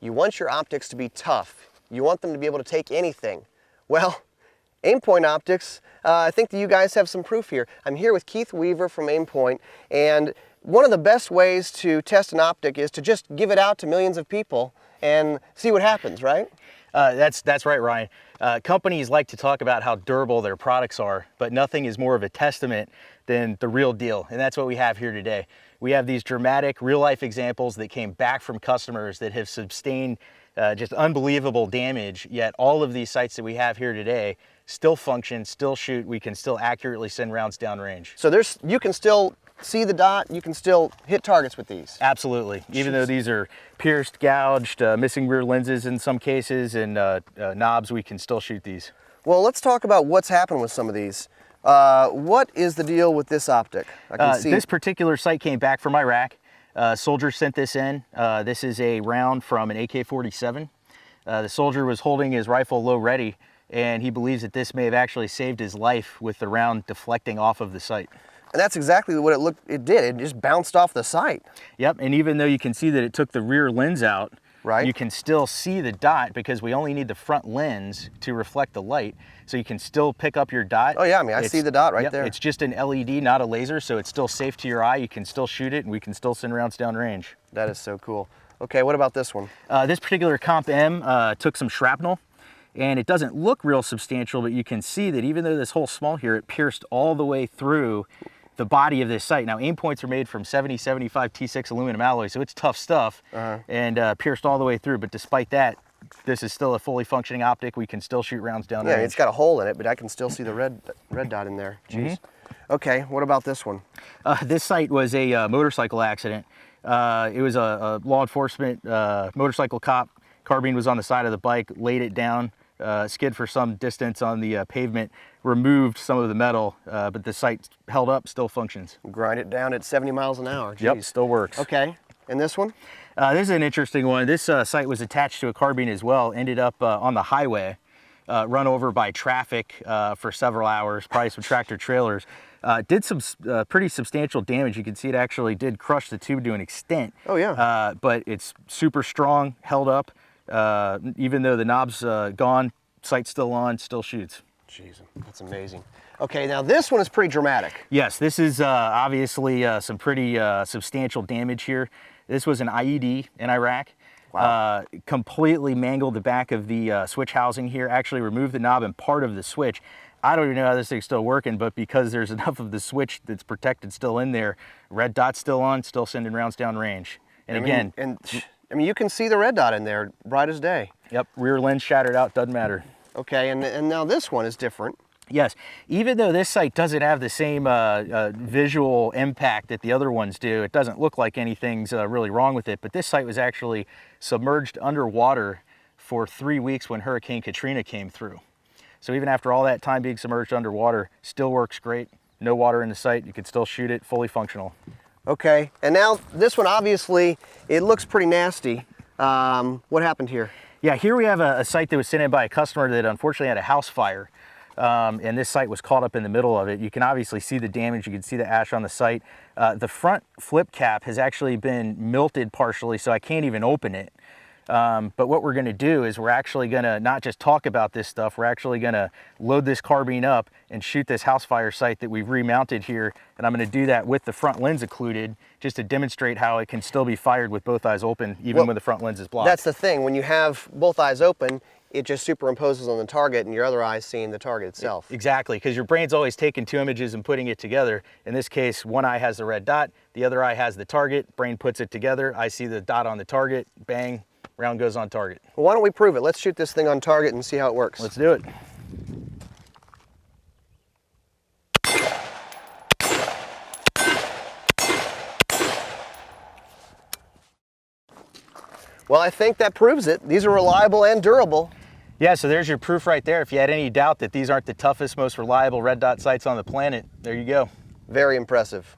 You want your optics to be tough. You want them to be able to take anything. Well, Aimpoint optics, I think that you guys have some proof here. I'm here with Keith Weaver from Aimpoint, and one of the best ways to test an optic is to just give it out to millions of people and see what happens, right? That's right, Ryan. Companies like to talk about how durable their products are, but nothing is more of a testament than the real deal, and that's what we have here today. We have these dramatic real-life examples that came back from customers that have sustained just unbelievable damage, yet all of these sights that we have here today still function, still shoot, we can still accurately send rounds downrange. So you can still see the dot, you can still hit targets with these? Absolutely. Even though these are pierced, gouged, missing rear lenses in some cases, and knobs, we can still shoot these. Well, let's talk about what's happened with some of these. What is the deal with this optic? I can see this particular sight came back from Iraq. Soldier sent this in. This is a round from an AK-47. The soldier was holding his rifle low ready, and he believes that this may have actually saved his life with the round deflecting off of the sight. And that's exactly what it did. It just bounced off the sight. Yep, and even though you can see that it took the rear lens out, right, you can still see the dot because we only need the front lens to reflect the light. So you can still pick up your dot. Oh yeah, I mean, I see the dot right there. It's just an LED, not a laser, so it's still safe to your eye. You can still shoot it, and we can still send rounds downrange. That is so cool. Okay, what about this one? This particular Comp M took some shrapnel, and it doesn't look real substantial, but you can see that even though this hole's small here, it pierced all the way through the body of this sight. Now, Aimpoints are made from 70-75 T6 aluminum alloy, so it's tough stuff, and pierced all the way through. But despite that, this is still a fully functioning optic. We can still shoot rounds down range. Yeah, it's got a hole in it, but I can still see the red dot in there. Jeez. Okay, what about this one? This sight was a motorcycle accident. It was a law enforcement motorcycle cop. Carbine was on the side of the bike, laid it down, skid for some distance on the pavement, removed some of the metal, but the sight held up, still functions. Grind it down at 70 miles an hour. Jeez. Yep, still works. Okay, and this one? This is an interesting one. This sight was attached to a carbine as well, ended up on the highway, run over by traffic for several hours, probably some tractor trailers. Did some pretty substantial damage. You can see it actually did crush the tube to an extent. Oh yeah. But it's super strong, held up. Even though the knob's gone, sight's still on, still shoots. Jeez, that's amazing. Okay, now this one is pretty dramatic. Yes, this is obviously some pretty substantial damage here. This was an IED in Iraq. Wow. Completely mangled the back of the switch housing here, actually removed the knob and part of the switch. I don't even know how this thing's still working, but because there's enough of the switch that's protected still in there, red dot's still on, still sending rounds down range. And I mean, you can see the red dot in there, bright as day. Yep, rear lens shattered out, doesn't matter. Okay, and now this one is different. Yes, even though this sight doesn't have the same visual impact that the other ones do, it doesn't look like anything's really wrong with it, but this sight was actually submerged underwater for 3 weeks when Hurricane Katrina came through. So even after all that time being submerged underwater, still works great. No water in the sight, you can still shoot it, fully functional. Okay, and now this one, obviously, it looks pretty nasty. What happened here? Yeah, here we have a sight that was sent in by a customer that unfortunately had a house fire. And this sight was caught up in the middle of it. You can obviously see the damage. You can see the ash on the sight. The front flip cap has actually been melted partially, so I can't even open it. But what we're gonna do is we're actually gonna not just talk about this stuff, we're actually gonna load this carbine up and shoot this house fire sight that we've remounted here. And I'm gonna do that with the front lens occluded, just to demonstrate how it can still be fired with both eyes open, even when the front lens is blocked. That's the thing, when you have both eyes open, it just superimposes on the target and your other eye's seeing the target itself. Exactly, because your brain's always taking two images and putting it together. In this case, one eye has the red dot, the other eye has the target, brain puts it together, I see the dot on the target, bang, round goes on target. Well, why don't we prove it? Let's shoot this thing on target and see how it works. Let's do it. Well, I think that proves it. These are reliable and durable. Yeah, so there's your proof right there. If you had any doubt that these aren't the toughest, most reliable red dot sights on the planet, there you go. Very impressive.